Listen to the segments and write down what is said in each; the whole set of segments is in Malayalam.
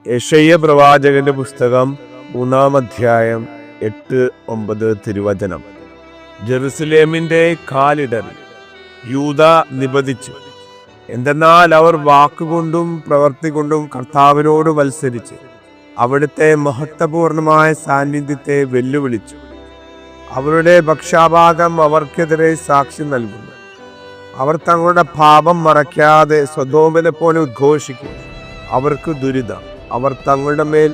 യെശയ്യാ പ്രവാചകന്റെ പുസ്തകം 3-ാം അധ്യായം 8-9 തിരുവചനം. ജെറുസലേമിന്റെ കാലിടറി യൂദ നിബദിച്ചു. എന്തെന്നാൽ അവർ വാക്കുകൊണ്ടും പ്രവൃത്തി കൊണ്ടും കർത്താവിനോട് മത്സരിച്ച് അവിടുത്തെ മഹത്വപൂർണമായ സാന്നിധ്യത്തെ വെല്ലുവിളിച്ചു. അവരുടെ പക്ഷാപാതം അവർക്കെതിരെ സാക്ഷി നൽകുന്നു. അവർ തങ്ങളുടെ പാപം മറയ്ക്കാതെ സ്വദോമിനെ പോലെ ഉദ്ഘോഷിക്കും. അവർക്ക് ദുരിതം, അവർ തങ്ങളുടെ മേൽ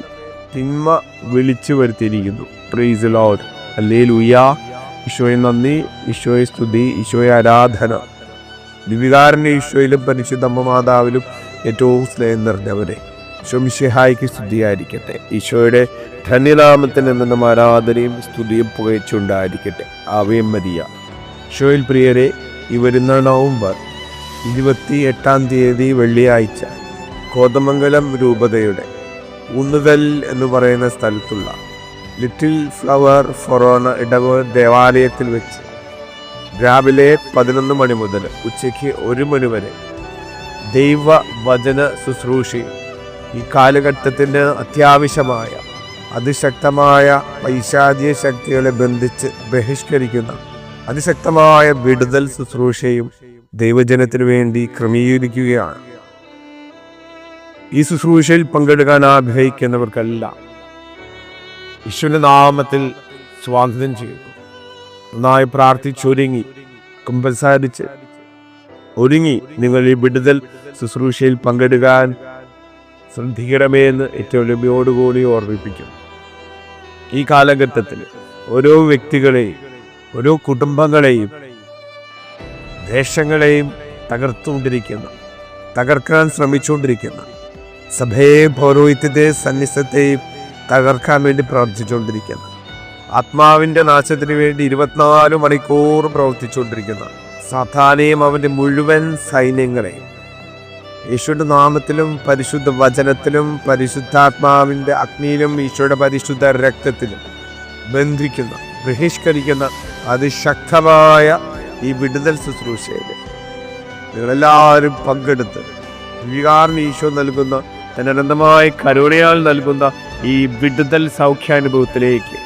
തിന്മ വിളിച്ചു വരുത്തിയിരിക്കുന്നു. Praise the Lord. ഹല്ലേലൂയ. ഈശോയെ നന്ദി, ഈശോയെ സ്തുതി, ഈശോയെ ആരാധന. ദിവികാരൻ്റെ ഈശോയിലും പരിശുദ്ധ അമ്മ മാതാവിലും ഏറ്റവും സ്നേഹം നിറഞ്ഞവരെ ഈശോ മിശിഹായ്ക്ക് സ്തുതിയായിരിക്കട്ടെ. ഈശോയുടെ ധന്യനാമത്തിന് എന്നും ആരാധനയും സ്തുതിയും പുകച്ചുണ്ടായിരിക്കട്ടെ. Ave Maria. ഈശോയിൽ പ്രിയരെ, ഈ വരുന്ന നവംബർ 28 വെള്ളിയാഴ്ച കോതമംഗലം രൂപതയുടെ ഊന്നുകൽ എന്ന് പറയുന്ന സ്ഥലത്തുള്ള ലിറ്റിൽ ഫ്ലവർ ഫൊറോന ഇടവ ദേവാലയത്തിൽ വെച്ച് രാവിലെ 11 മണി മുതൽ ഉച്ചയ്ക്ക് 1 മണി വരെ ദൈവവചന ശുശ്രൂഷയും ഈ കാലഘട്ടത്തിന് അത്യാവശ്യമായ അതിശക്തമായ പൈശാചിക ശക്തികളെ ബന്ധിച്ച് ബഹിഷ്കരിക്കുന്ന അതിശക്തമായ വിടുതൽ ശുശ്രൂഷയും ദൈവജനത്തിനു വേണ്ടി ക്രമീകരിക്കുകയാണ്. ഈ ശുശ്രൂഷയിൽ പങ്കെടുക്കാൻ ആഗ്രഹിക്കുന്നവർക്കെല്ലാം ഈശോയുടെ നാമത്തിൽ സ്വാഗതം ചെയ്യുന്നു. നന്നായി പ്രാർത്ഥിച്ചൊരുങ്ങി കുമ്പസാരിച്ച് ഒരുങ്ങി നിങ്ങൾ ഈ വിടുതൽ ശുശ്രൂഷയിൽ പങ്കെടുക്കാൻ ശ്രദ്ധിക്കണമേ എന്ന് ഏറ്റവും ലഭ്യോടുകൂടി ഓർമ്മിപ്പിക്കുന്നു. ഈ കാലഘട്ടത്തിൽ ഓരോ വ്യക്തികളെയും ഓരോ കുടുംബങ്ങളെയും ദേശങ്ങളെയും തകർക്കാൻ ശ്രമിച്ചുകൊണ്ടിരിക്കുന്ന സഭയെയും പൗരോഹിത്യത്തെയും സന്നിസത്തെയും തകർക്കാൻ വേണ്ടി പ്രവർത്തിച്ചുകൊണ്ടിരിക്കുന്ന ആത്മാവിൻ്റെ നാശത്തിന് വേണ്ടി 24 മണിക്കൂർ പ്രവർത്തിച്ചുകൊണ്ടിരിക്കുന്ന സാത്താനെയും അവൻ്റെ മുഴുവൻ സൈന്യങ്ങളെയും ഈശോയുടെ നാമത്തിലും പരിശുദ്ധ വചനത്തിലും പരിശുദ്ധാത്മാവിൻ്റെ അഗ്നിയിലും ഈശോയുടെ പരിശുദ്ധ രക്തത്തിലും ബന്ധിക്കുന്ന ബഹിഷ്കരിക്കുന്ന അതിശക്തമായ ഈ വിടുതൽ ശുശ്രൂഷയിൽ നിങ്ങളെല്ലാവരും പങ്കെടുത്ത് വികാറിന് ഈശോ നൽകുന്ന അനന്തമായ കരുണയാൽ നൽകുന്ന ഈ വിടുതൽ സൗഖ്യാനുഭവത്തിലേക്ക്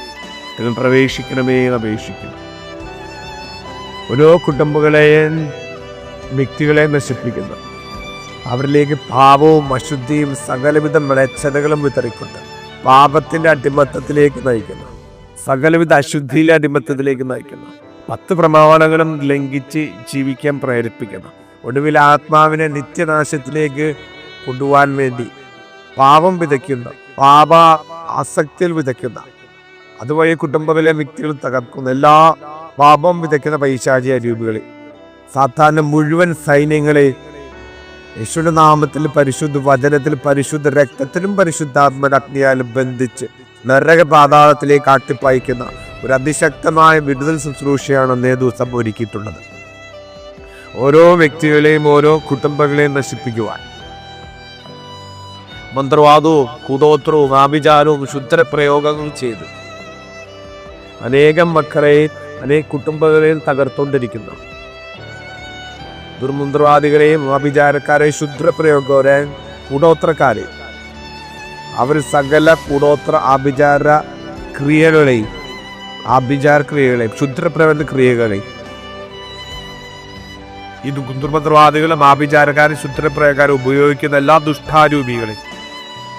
നിങ്ങൾ പ്രവേശിക്കണമേ എന്ന് അപേക്ഷിക്കുന്നു. ഓരോ കുടുംബങ്ങളെയും വ്യക്തികളെ നശിപ്പിക്കുന്നു. അവരിലേക്ക് പാപവും അശുദ്ധിയും സകലവിധ മ്ലേച്ഛതകളും വിതറിക്കൊണ്ട് പാപത്തിന്റെ അടിമത്തത്തിലേക്ക് നയിക്കുന്നു. സകലവിധ അശുദ്ധിയിലെ അടിമത്തത്തിലേക്ക് നയിക്കുന്നു. 10 പ്രമാണങ്ങളും ലംഘിച്ച് ജീവിക്കാൻ പ്രേരിപ്പിക്കുന്നു. ഒടുവിൽ ആത്മാവിനെ നിത്യനാശത്തിലേക്ക് കൊണ്ടുപോകാൻ വേണ്ടി പാപം വിതയ്ക്കുന്ന, പാപ ആസക്തിയിൽ വിതയ്ക്കുന്ന, അതുവഴി കുടുംബത്തിലെ വ്യക്തികൾ തകർക്കുന്ന എല്ലാ പാപം വിതയ്ക്കുന്ന പൈശാചിക രൂപികളെ സാധാരണ മുഴുവൻ സൈന്യങ്ങളെ യേശുവിന്റെ നാമത്തിൽ പരിശുദ്ധ വചനത്തിൽ പരിശുദ്ധ രക്തത്തിലും പരിശുദ്ധാത്മ അഗ്നിയാലും ബന്ധിച്ച് നരക പാതാളത്തിലേക്ക് ആട്ടിപ്പായിക്കുന്ന ഒരു അതിശക്തമായ വിടുതൽ ശുശ്രൂഷയാണ് അന്നേ ദിവസം ഒരുക്കിയിട്ടുള്ളത്. ഓരോ വ്യക്തികളെയും ഓരോ കുടുംബങ്ങളെയും നശിപ്പിക്കുവാൻ മന്ത്രവാദവും കൂടോത്രവും ആഭിചാരവും ശുദ്ധപ്രയോഗങ്ങൾ ചെയ്ത് അനേകം മക്കളെയും അനേക കുടുംബങ്ങളെയും തകർത്തുകൊണ്ടിരിക്കുന്നു. ദുർമന്ത്രവാദികളെയും ആഭിചാരക്കാരെയും ശുദ്ധപ്രയോഗരെയും കൂടോത്രക്കാരെയും അവർ സകല കൂടോത്ര ആഭിചാര ക്രിയകളെയും ശുദ്ധപ്രവർത്തന ക്രിയകളെയും ഈ ദുർമന്ത്രവാദികളും ആഭിചാരക്കാരും ശുദ്ധപ്രയോഗക്കാരും ഉപയോഗിക്കുന്ന എല്ലാ ദുഷ്ടാരൂപികളെയും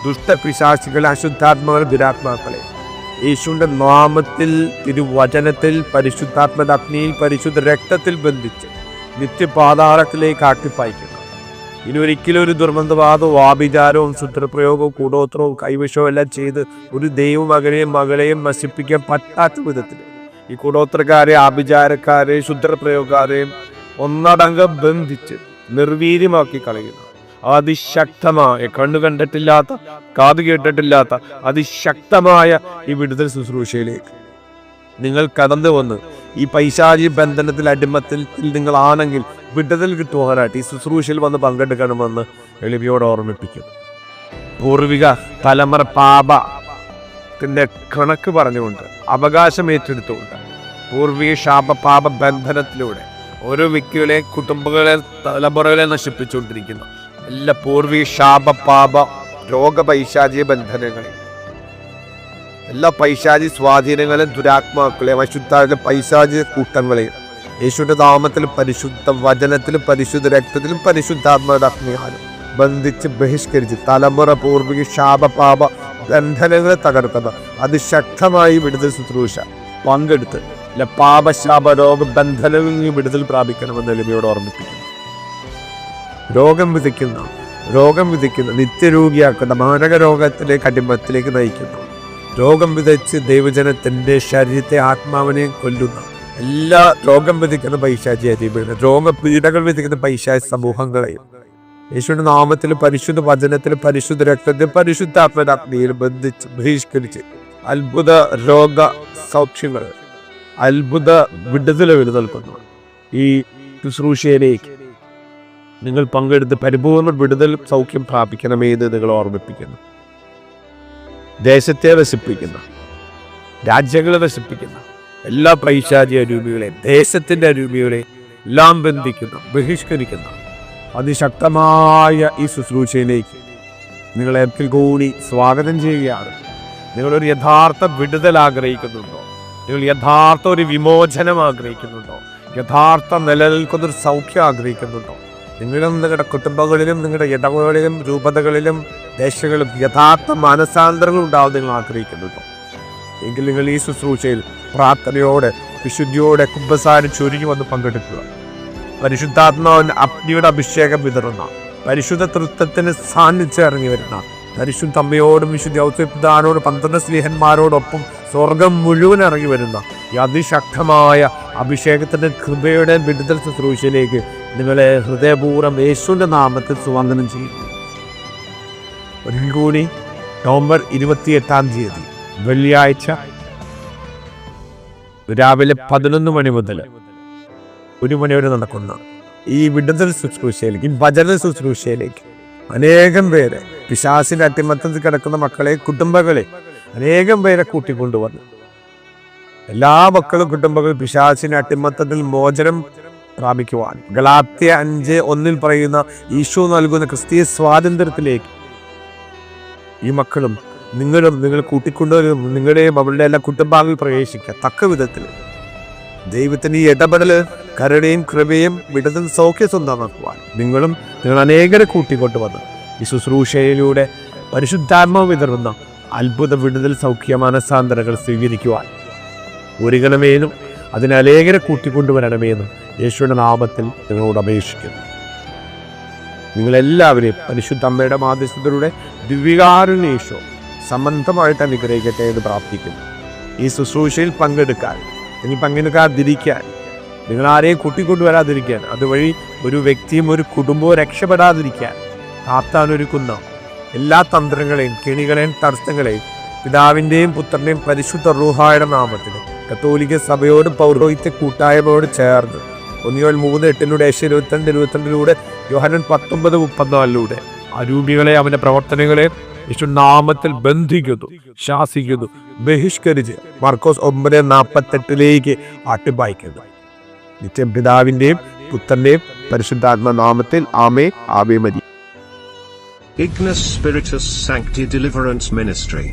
ദുഷ്ടപിശാചികളെ അശുദ്ധാത്മാക്കളെ ദുരാത്മാക്കളെ യേശുവിന്റെ നാമത്തിൽ തിരുവചനത്തിൽ പരിശുദ്ധാത്മ അഗ്നിയിൽ പരിശുദ്ധ രക്തത്തിൽ ബന്ധിച്ച് നിത്യപാതാളത്തിലേക്ക് ആട്ടിപ്പായിക്കുന്നു. ഇനി ഒരിക്കലും ഒരു ദുർമന്ത്രവാദവും ആഭിചാരവും ശുദ്ധപ്രയോഗവും കൂടോത്രവും കൈവശവും എല്ലാം ചെയ്ത് ഒരു മകളെയും നശിപ്പിക്കാൻ പറ്റാത്ത വിധത്തിൽ ഈ കൂടോത്രക്കാരെ ആഭിചാരക്കാരെ ശുദ്ധപ്രയോഗക്കാരെയും ഒന്നടങ്കം ബന്ധിച്ച് നിർവീര്യമാക്കി കളയുന്നു. അതിശക്തമായ കണ്ണു കണ്ടിട്ടില്ലാത്ത കാത് കേട്ടിട്ടില്ലാത്ത അതിശക്തമായ ഈ വിടുതൽ ശുശ്രൂഷയിലേക്ക് നിങ്ങൾ കടന്നു വന്ന് ഈ പൈശാചിക ബന്ധനത്തിൽ അടിമത്തിൽ നിങ്ങളാണെങ്കിൽ വിടുതൽ കിട്ടുവാനായിട്ട് ഈ ശുശ്രൂഷയിൽ വന്ന് പങ്കെടുക്കണമെന്ന് എളിമയോട് ഓർമ്മിപ്പിക്കും. പൂർവിക തലമുറ പാപത്തിന്റെ കണക്ക് പറഞ്ഞുകൊണ്ട് അവകാശം ഏറ്റെടുത്തുകൊണ്ട് പൂർവിക പാപ ബന്ധനത്തിലൂടെ ഓരോ വ്യക്തികളെ കുടുംബങ്ങളെ തലമുറകളെ നശിപ്പിച്ചുകൊണ്ടിരിക്കുന്നു. എല്ലാ പൂർവിക പാപ രോഗപൈശാചിക ബന്ധനങ്ങളെ, എല്ലാ പൈശാചി സ്വാധീനങ്ങളും ദുരാത്മാക്കളെ, അശുദ്ധായ പൈശാചിക കൂട്ടങ്ങളെയും യേശുവിന്റെ നാമത്തിലും പരിശുദ്ധ വചനത്തിലും പരിശുദ്ധ രക്തത്തിലും പരിശുദ്ധാത്മാവിന്റെ അഗ്നിയാലും ബന്ധിച്ച് ബഹിഷ്കരിച്ച് തലമുറ പൂർവിക ശാപപാപ ബന്ധനങ്ങളെ തകർക്കുന്ന അതിശക്തമായി വിടുതൽ ശുശ്രൂഷ പങ്കെടുത്ത് പാപശാപ രോഗ ബന്ധനങ്ങളിൽ നിന്ന് വിടുതൽ പ്രാപിക്കണമെന്ന് എളിമയോട് ഓർമ്മിപ്പിക്കുന്നു. രോഗം വിധിക്കുന്ന നിത്യരോഗിയാക്കുന്ന മാരക രോഗത്തിലേക്ക് അടിമത്തിലേക്ക് നയിക്കുന്നു. രോഗം വിതച്ച് ദൈവജനത്തിന്റെ ശരീരത്തെ ആത്മാവിനെയും കൊല്ലുന്ന എല്ലാ രോഗം വിധിക്കുന്ന പൈശാചി അരിമയാണ്, രോഗപീഠകൾ വിധിക്കുന്ന പൈശാചി സമൂഹങ്ങളെയും യേശുവിന്റെ നാമത്തിലും പരിശുദ്ധ വചനത്തിലും പരിശുദ്ധ രക്തത്തിലും പരിശുദ്ധാത്മയുടെ അഗ്നിയിലും ബന്ധിച്ച് ബഹിഷ്കരിച്ച് അത്ഭുത രോഗ സൗഖ്യങ്ങൾ, അത്ഭുത വിടുതലുകൾ നൽകുന്നു. ഈ ശുശ്രൂഷയിലേക്ക് നിങ്ങൾ പങ്കെടുത്ത് പരിപൂർണ്ണ വിടുതൽ സൗഖ്യം പ്രാപിക്കണമേ എന്ന് നിങ്ങൾ ഓർമ്മിപ്പിക്കുന്നു. ദേശത്തെ വസിപ്പിക്കുന്ന, രാജ്യങ്ങളെ വസിപ്പിക്കുന്ന എല്ലാ പൈശാചിക രൂപികളെയും ദേശത്തിന്റെ രൂപികളെയും എല്ലാം ബന്ധിക്കുന്ന ബഹിഷ്കരിക്കുന്ന അതിശക്തമായ ഈ ശുശ്രൂഷയിലേക്ക് നിങ്ങളെ ഒരിക്കൽ കൂടി സ്വാഗതം ചെയ്യുകയാണ്. നിങ്ങളൊരു യഥാർത്ഥ വിടുതൽ ആഗ്രഹിക്കുന്നുണ്ടോ? നിങ്ങൾ യഥാർത്ഥ ഒരു വിമോചനം ആഗ്രഹിക്കുന്നുണ്ടോ? യഥാർത്ഥ നിലനിൽക്കുന്നൊരു സൗഖ്യം ആഗ്രഹിക്കുന്നുണ്ടോ? നിങ്ങളും നിങ്ങളുടെ കുടുംബങ്ങളിലും നിങ്ങളുടെ ഇടവകളിലും രൂപതകളിലും ദേശങ്ങളിലും യഥാർത്ഥ മാനസാന്തരങ്ങൾ ഉണ്ടാവും നിങ്ങൾ ആഗ്രഹിക്കുന്നുണ്ടോ? എങ്കിൽ നിങ്ങൾ ഈ ശുശ്രൂഷയിൽ പ്രാർത്ഥനയോടെ വിശുദ്ധിയോടെ കുമ്പസാരം ചൊരിഞ്ഞു വന്ന് പങ്കെടുക്കുക. പരിശുദ്ധാത്മാവിന്റെ അഗ്നിയുടെ അഭിഷേകം വിതറുന്ന, പരിശുദ്ധ തൃത്വത്തിന് സാന്നിധ്യം ഇറങ്ങി വരുന്ന, പരിശുദ്ധ അമ്മയോടും വിശുദ്ധ ഔസേപ്പിതാനോടും 12 സ്ലീഹന്മാരോടൊപ്പം സ്വർഗം മുഴുവൻ ഇറങ്ങി വരുന്ന ഈ അതിശക്തമായ അഭിഷേകത്തിന്റെ കൃപയുടെ വിടുതൽ ശുശ്രൂഷയിലേക്ക് നിങ്ങളെ ഹൃദയപൂർവ്വം യേശുവിന്റെ നാമത്തിൽ സ്വാഗതം ചെയ്യുന്നു. ഒരിക്കൽ കൂടി നവംബർ 28 വെള്ളിയാഴ്ച രാവിലെ 11 മണി മുതൽ 1 മണി വരെ നടക്കുന്ന ഈ വിടുതൽ ശുശ്രൂഷയിലേക്ക്, ഈ വചന ശുശ്രൂഷയിലേക്ക് അനേകം പേരെ, പിശാചിന്റെ അടിമത്തത്തിൽ കിടക്കുന്ന മക്കളെ, കുടുംബങ്ങളെ അനേകം പേരെ കൂട്ടിക്കൊണ്ടുവന്നു. എല്ലാ മക്കളും കുടുംബങ്ങളും പിശാചിന്റെ അടിമത്തത്തിൽ മോചനം പ്രാപിക്കുവാൻ ഗലാത്യ 5:1 പറയുന്ന ഈശോ നൽകുന്ന ക്രിസ്തീയ സ്വാതന്ത്ര്യത്തിലേക്ക് ഈ മക്കളും നിങ്ങളും നിങ്ങൾ കൂട്ടിക്കൊണ്ടുവരും നിങ്ങളുടെയും അവരുടെ എല്ലാ കുടുംബാംഗങ്ങൾ പ്രവേശിക്കുക തക്ക വിധത്തിൽ ദൈവത്തിന്റെ ഈ ഇടപെടല് കരുണയും കൃപയും വിടുതൽ സൗഖ്യം സ്വന്തമാക്കുവാൻ നിങ്ങൾ അനേകരെ കൂട്ടിക്കൊണ്ടുവന്ന് ഈ ശുശ്രൂഷയിലൂടെ പരിശുദ്ധാത്മാവ് വിതറുന്ന അത്ഭുത വിടുതൽ സൗഖ്യ മനസാന്തരങ്ങൾ സ്വീകരിക്കുവാൻ ഒരുങ്ങണമേനും അതിന് അനേകരെ കൂട്ടിക്കൊണ്ടുവരണമേന്നും യേശുവിന്റെ നാമത്തിൽ നിങ്ങളോട് അപേക്ഷിക്കുന്നു. നിങ്ങളെല്ലാവരെയും പരിശുദ്ധ അമ്മയുടെ മാധ്യസ്ഥതയിലൂടെ ദിവ്യകാരുണ്യ ഈശോ സംബന്ധമായിട്ട് അനുഗ്രഹിക്കട്ടെ എന്ന് പ്രാർത്ഥിക്കുന്നു. ഈ ശുശ്രൂഷയിൽ പങ്കെടുക്കാൻ, ഇനി പങ്കെടുക്കാതിരിക്കാൻ, നിങ്ങളാരെയും കൂട്ടിക്കൊണ്ടുവരാതിരിക്കാൻ, അതുവഴി ഒരു വ്യക്തിയും ഒരു കുടുംബവും രക്ഷപ്പെടാതിരിക്കാൻ കാത്താനൊരുക്കുന്ന എല്ലാ തന്ത്രങ്ങളെയും കെണികളെയും തടസ്സങ്ങളെയും പിതാവിൻ്റെയും പുത്രൻ്റെയും പരിശുദ്ധ റൂഹായുടെ നാമത്തിൽ കത്തോലിക്ക സഭയോടും പൗരോഹിത്യ കൂട്ടായ്മയോട് ചേർന്ന് 1-3-8 22-22 യോഹന്നാൻ 19-34 അരൂപികളെ അവന്റെ പ്രവർത്തനങ്ങളെ യേശുനാമത്തിൽ ബന്ധിക്കുന്നു, ശാസിക്കുന്നു, ബഹിഷ്കരിച്ച് മർക്കോസ് 9:48 ആട്ടിപ്പായിക്കുന്നു. നിത്യം പിതാവിന്റെയും പുത്രന്റെയും പരിശുദ്ധാത്മ നാമത്തിൽ ആമേൻ. Ave Maria. Ignis Spiritus Sancti Deliverance Ministry.